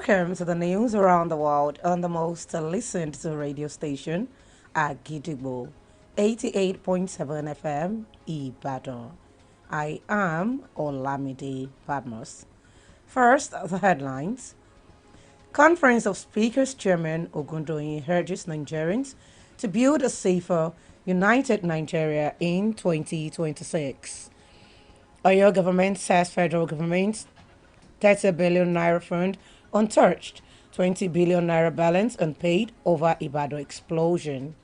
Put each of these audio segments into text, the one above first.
Welcome to the news around the world on the most listened to radio station, Agidigbo, 88.7 FM, Ibadan. I am Olamide Badmus. First, the headlines. Conference of Speakers Chairman Ogundoyin urges Nigerians to build a safer, united Nigeria in 2026. Oyo government says federal government 30 billion naira fund untouched, 20 billion naira balance unpaid over Ibadan explosion.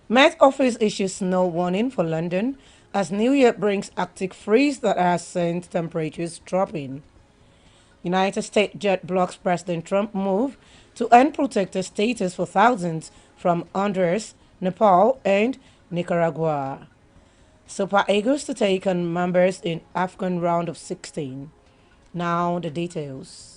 Met Office issues snow warning for London as New Year brings Arctic freeze that has sent temperatures dropping. United States jet blocks President Trump move to end protected status for thousands from Honduras, Nepal, and Nicaragua. Super Eagles to take on members in Afghan round of 16. Now the details.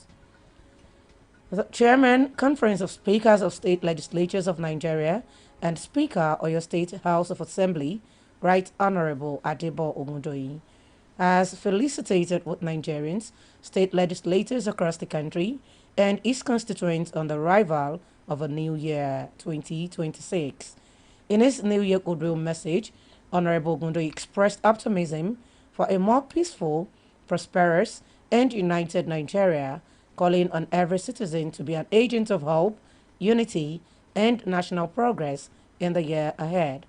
The Chairman, Conference of Speakers of State Legislatures of Nigeria and Speaker of your State House of Assembly, Right Honorable Adebo Ogundoyin, has felicitated with Nigerians, state legislators across the country, and his constituents on the arrival of a new year, 2026. In his New Year goodwill message, Honorable Ogundoyin expressed optimism for a more peaceful, prosperous, and united Nigeria, calling on every citizen to be an agent of hope, unity, and national progress in the year ahead.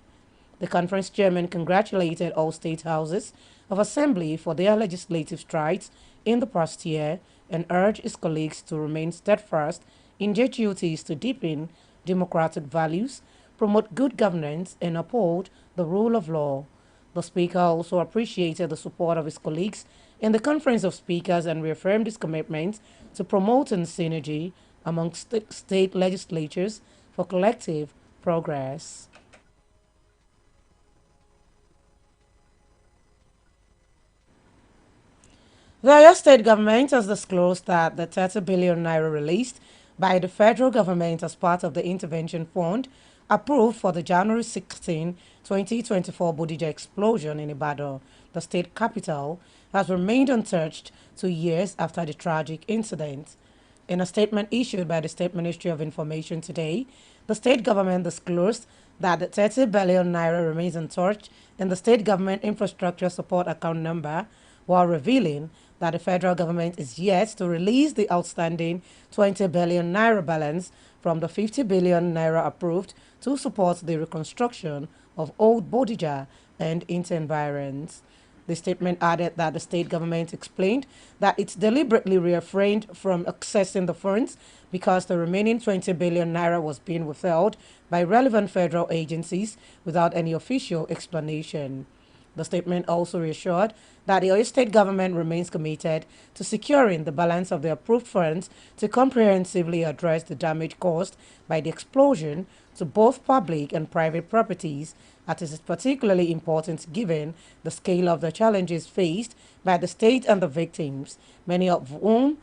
The conference chairman congratulated all state houses of assembly for their legislative strides in the past year and urged his colleagues to remain steadfast in their duties to deepen democratic values, promote good governance, and uphold the rule of law. The Speaker also appreciated the support of his colleagues in the Conference of Speakers and reaffirmed his commitment to promoting synergy among state legislatures for collective progress. The Oyo state government has disclosed that the 30 billion naira released by the federal government as part of the intervention fund approved for the January 16, 2024 Bodija explosion in Ibadan, the state capital, has remained untouched 2 years after the tragic incident. In a statement issued by the State Ministry of Information today, the state government disclosed that the 30 billion naira remains untouched in the state government infrastructure support account number, while revealing that the federal government is yet to release the outstanding 20 billion naira balance from the 50 billion naira approved to support the reconstruction of Old Bodija and its environs. The statement added that the state government explained that it deliberately refrained from accessing the funds because the remaining 20 billion naira was being withheld by relevant federal agencies without any official explanation. The statement also reassured that the Oyo State government remains committed to securing the balance of the approved funds to comprehensively address the damage caused by the explosion to both public and private properties, as it is particularly important given the scale of the challenges faced by the state and the victims, many of whom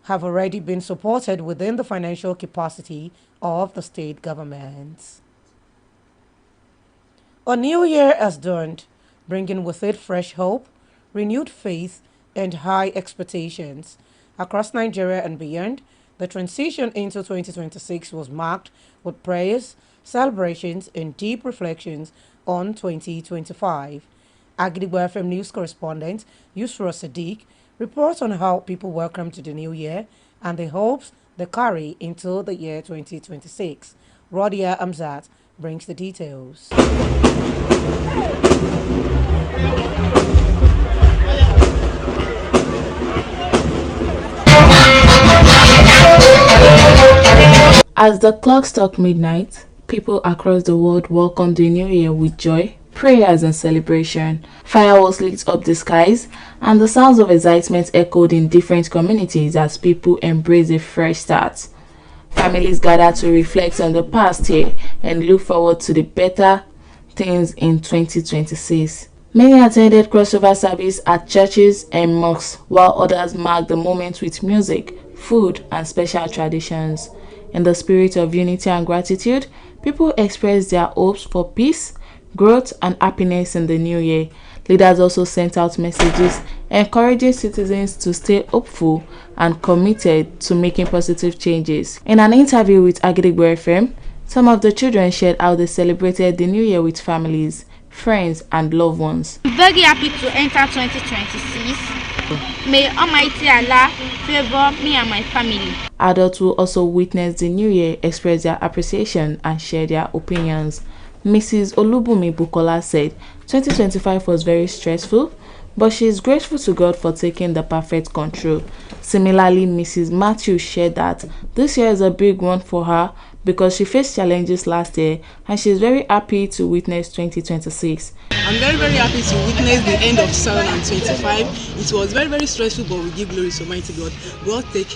have already been supported within the financial capacity of the state governments. A new year has dawned, bringing with it fresh hope, renewed faith, and high expectations. Across Nigeria and beyond, the transition into 2026 was marked with prayers, celebrations, and deep reflections on 2025. Agidigbo FM news correspondent Yusra Sadiq reports on how people welcome to the new year and the hopes they carry into the year 2026. Rodia Amzat brings the details. As the clock struck midnight, people across the world welcomed the new year with joy, prayers, and celebration. Fireworks lit up the skies, and the sounds of excitement echoed in different communities as people embraced a fresh start. Families gathered to reflect on the past year and look forward to the better things in 2026. Many attended crossover service at churches and mosques, while others marked the moment with music, food, and special traditions. In the spirit of unity and gratitude, people expressed their hopes for peace, growth, and happiness in the new year. Leaders also sent out messages encouraging citizens to stay hopeful and committed to making positive changes. In an interview with Agidigbo FM, some of the children shared how they celebrated the new year with families, friends, and loved ones. I'm very happy to enter 2026. May Almighty Allah favor me and my family. Adults who also witnessed the new year expressed their appreciation and shared their opinions. Mrs. Olubumi Bukola said 2025 was very stressful, but she is grateful to God for taking the perfect control. Similarly, Mrs. Matthew shared that this year is a big one for her because she faced challenges last year and she is very happy to witness 2026. I'm very, very happy to witness the end of 2025. It was very, very stressful, but we give glory to Almighty God. God take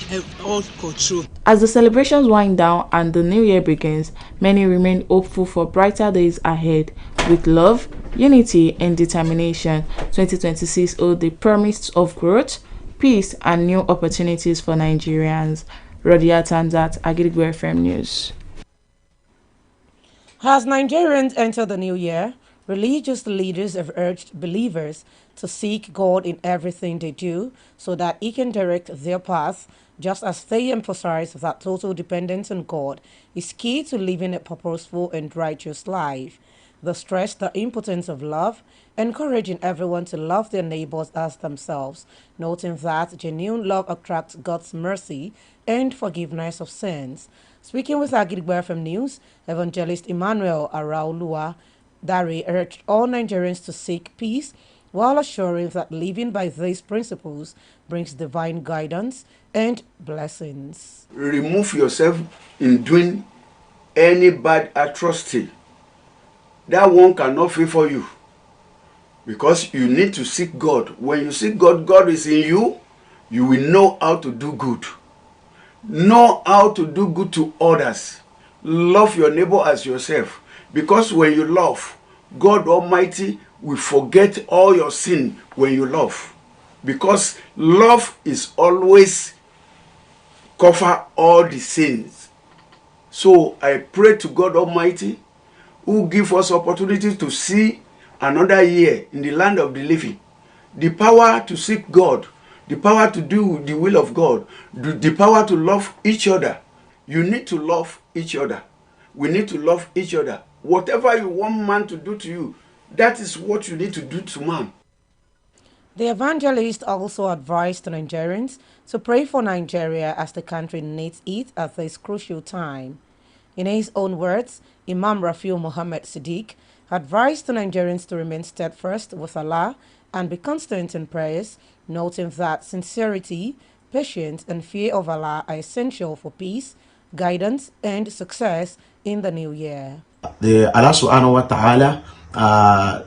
all control. As the celebrations wind down and the new year begins, many remain hopeful for brighter days ahead. With love, unity, and determination, 2026 holds the promise of growth, peace, and new opportunities for Nigerians. Rodia Tanzat, Agidigbo FM News. As Nigerians enter the new year, religious leaders have urged believers to seek God in everything they do so that He can direct their path, just as they emphasize that total dependence on God is key to living a purposeful and righteous life. They stress the importance of love, encouraging everyone to love their neighbors as themselves, noting that genuine love attracts God's mercy and forgiveness of sins. Speaking with Agidigbo FM News, Evangelist Emmanuel Araulua Dari urged all Nigerians to seek peace while assuring that living by these principles brings divine guidance and blessings. Remove yourself in doing any bad atrocity. That one cannot favor you because you need to seek God. When you seek God, God is in you. You will know how to do good. Know how to do good to others. Love your neighbor as yourself. Because when you love, God Almighty will forget all your sin when you love. Because love is always cover all the sins. So I pray to God Almighty who give us opportunity to see another year in the land of the living. The power to seek God, the power to do the will of God, the power to love each other. You need to love each other. We need to love each other. Whatever you want man to do to you, that is what you need to do to man. The evangelist also advised Nigerians to pray for Nigeria as the country needs it at this crucial time. In his own words, Imam Rafiu Muhammad Siddiq advised the Nigerians to remain steadfast with Allah and be constant in prayers, noting that sincerity, patience, and fear of Allah are essential for peace, guidance, and success in the new year. The Allah subhanahu wa ta'ala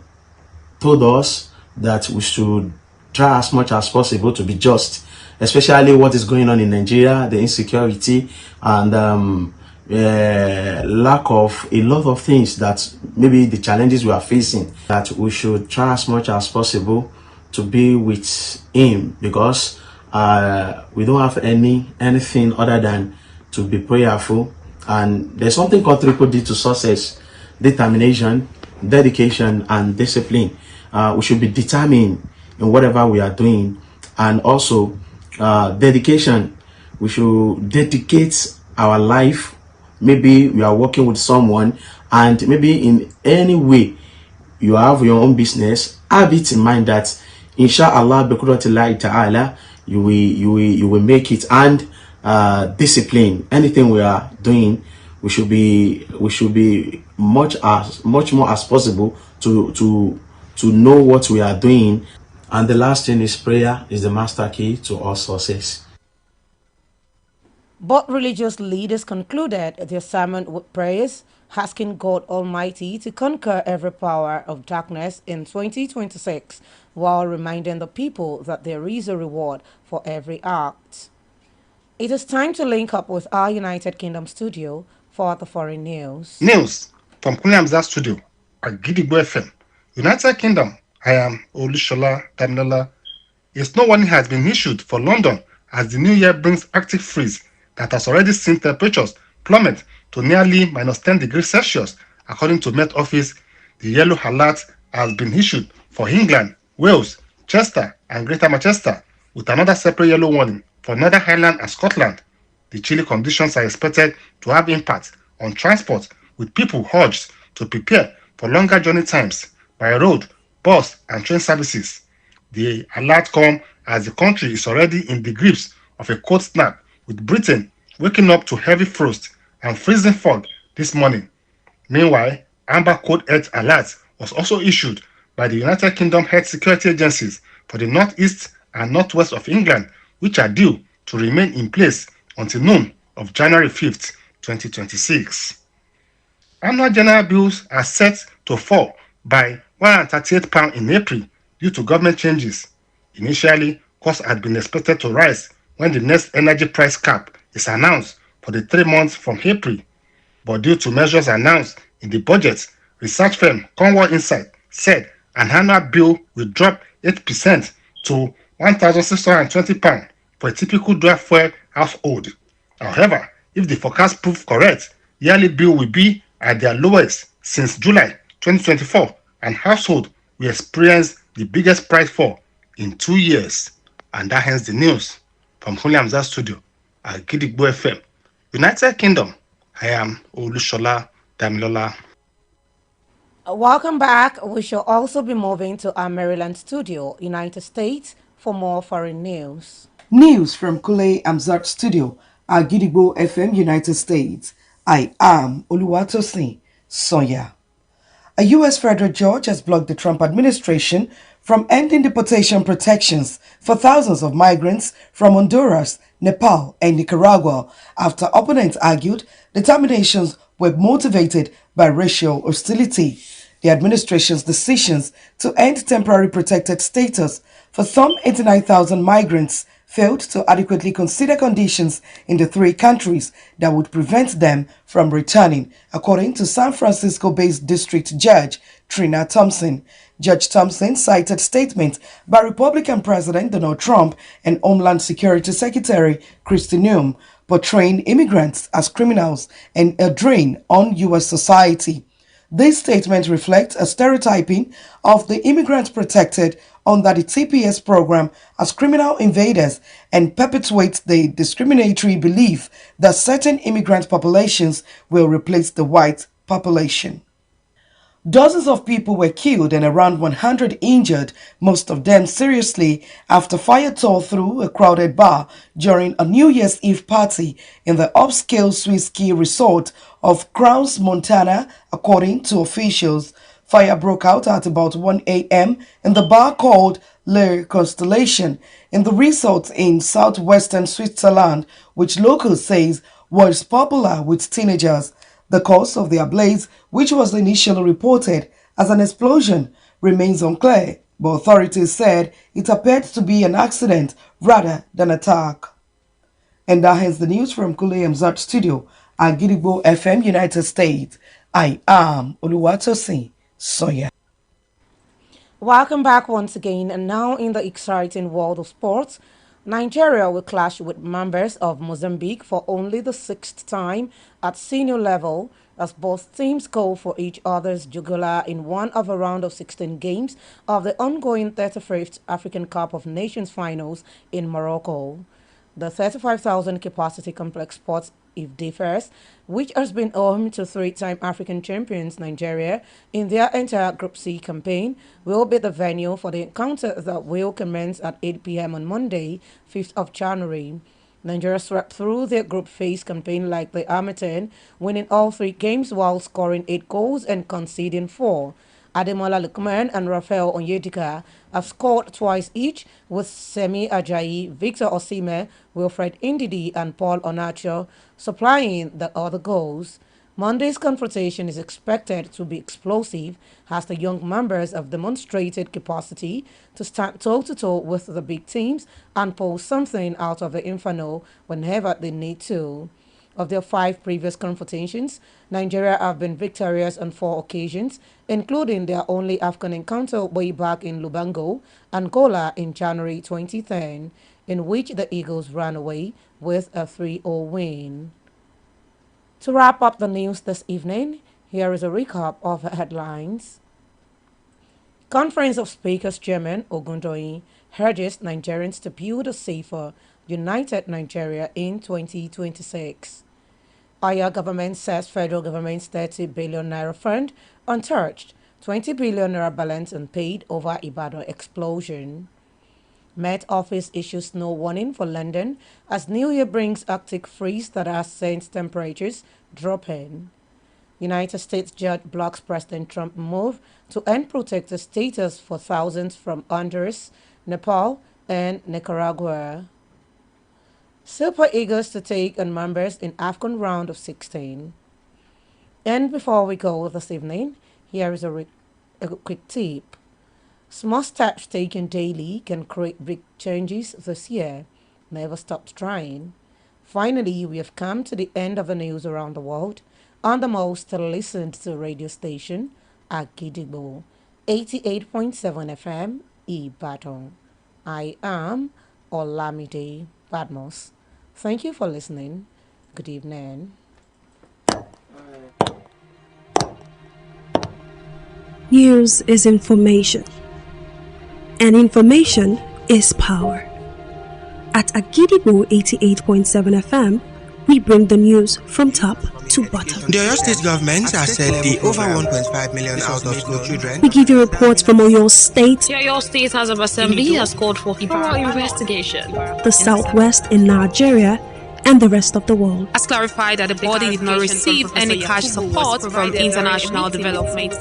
told us that we should try as much as possible to be just, especially what is going on in Nigeria, the insecurity and lack of a lot of things that maybe the challenges we are facing, that we should try as much as possible to be with him, because we don't have anything other than to be prayerful. And there's something called triple D to success: determination, dedication, and discipline. We should be determined in whatever we are doing, and also dedication. We should dedicate our life. Maybe we are working with someone, and maybe in any way you have your own business, have it in mind that inshallah bi ta'ala you will make it. And discipline, anything we are doing, we should be much more as possible to know what we are doing. And the last thing is prayer is the master key to all success. Both religious leaders concluded their sermon with prayers, asking God Almighty to conquer every power of darkness in 2026, while reminding the people that there is a reward for every act. It is time to link up with our United Kingdom studio for the foreign news. News from Kunyamza studio at Gidigbo FM. United Kingdom, I am Olushola Damilola. A snow warning has been issued for London as the new year brings Arctic freeze that has already seen temperatures plummet to nearly minus 10 degrees Celsius. According to Met Office, the yellow alert has been issued for England, Wales, Chester, and Greater Manchester, with another separate yellow warning for Northern Ireland and Scotland. The chilly conditions are expected to have impact on transport, with people urged to prepare for longer journey times by road, bus, and train services. The alert comes as the country is already in the grips of a cold snap, with Britain waking up to heavy frost and freezing fog this morning. Meanwhile, amber cold earth alert was also issued by the United Kingdom Health Security Agencies for the northeast and northwest of England, which are due to remain in place until noon of January 5th, 2026. Annual general bills are set to fall by £138 in April due to government changes. Initially, costs had been expected to rise when the next energy price cap is announced for the 3 months from April, but due to measures announced in the budget, research firm Cornwall Insight said an annual bill will drop 8% to £1,620 for a typical dual fuel household. However, if the forecast proves correct, yearly bill will be at their lowest since July 2024, and household will experience the biggest price fall in 2 years. And that ends the news from Holy Hamza Studio at Gidigbo FM, United Kingdom. I am Olushola Damilola. Welcome back. We shall also be moving to our Maryland studio, United States, for more foreign news. News from Kule Amzat Studio, Agidigbo FM, United States. I am Oluwatosin Sonya. A U.S. federal judge has blocked the Trump administration from ending deportation protections for thousands of migrants from Honduras, Nepal, and Nicaragua after opponents argued the terminations were motivated by racial hostility. The administration's decisions to end temporary protected status for some 89,000 migrants failed to adequately consider conditions in the three countries that would prevent them from returning, according to San Francisco-based District Judge Trina Thompson. Judge Thompson cited statements by Republican President Donald Trump and Homeland Security Secretary Kristi Noem portraying immigrants as criminals and a drain on U.S. society. These statements reflect a stereotyping of the immigrants protected under the TPS program as criminal invaders and perpetuate the discriminatory belief that certain immigrant populations will replace the white population. Dozens of people were killed and around 100 injured, most of them seriously, after fire tore through a crowded bar during a New Year's Eve party in the upscale Swiss ski resort of Crowns, Montana, according to officials. Fire broke out at about 1 a.m. in the bar called Le Constellation in the resort in southwestern Switzerland, which locals says was popular with teenagers. The cause of the blaze, which was initially reported as an explosion, remains unclear, but authorities said it appeared to be an accident rather than attack. And that ends the news from Kule Mzat Studio at Gidigbo FM, United States. I am Oluwatosin Soya. Welcome back once again, and now in the exciting world of sports, Nigeria will clash with members of Mozambique for only the sixth time at senior level as both teams go for each other's jugular in one of a round of 16 games of the ongoing 35th African Cup of Nations finals in Morocco. The 35,000 capacity complex sports if differs, which has been home to three-time African champions Nigeria in their entire Group C campaign, will be the venue for the encounter that will commence at 8 p.m. on Monday, 5th of January. Nigeria swept through their group phase campaign like the Army, winning all three games while scoring 8 goals and conceding 4. Ademola Lookman and Rafael Onyedika have scored twice each, with Semi Ajayi, Victor Osimhen, Wilfred Ndidi and Paul Onacho supplying the other goals. Monday's confrontation is expected to be explosive as the young members have demonstrated capacity to stand toe-to-toe with the big teams and pull something out of the inferno whenever they need to. Of their 5 previous confrontations, Nigeria have been victorious on 4 occasions, including their only AFCON encounter way back in Lubango, Angola in January 2010, in which the Eagles ran away with a 3-0 win. To wrap up the news this evening, here is a recap of the headlines. Conference of Speakers Chairman Ogundoyin urges Nigerians to build a safer, united Nigeria in 2026. Our government says federal government's 30 billion naira fund untouched, 20 billion naira balance unpaid over Ibadan explosion. Met Office issues snow warning for London as New Year brings Arctic freeze that has sent temperatures dropping. United States judge blocks President Trump move to end protector status for thousands from Honduras, Nepal, and Nicaragua. Super Eagles to take on members in AFCON round of 16. And before we go this evening, here is a quick tip. Small steps taken daily can create big changes this year. Never stop trying. Finally, we have come to the end of the news around the world on the most listened to radio station, Agidigbo, 88.7 FM, Ibadan. I am Olamide Badmus. Thank you for listening. Good evening. News is information, and information is power. At Agidigbo 88.7 FM, we bring the news from top to bottom. The Oyo State government has said the over 1.5 million out of school children. We give you reports from Oyo State. The Oyo State House of Assembly has called for thorough investigation. The Southwest in Nigeria and the rest of the world. Has clarified that the body did not receive any cash support from international development.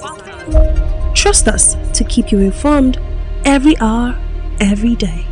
Trust us to keep you informed every hour, every day.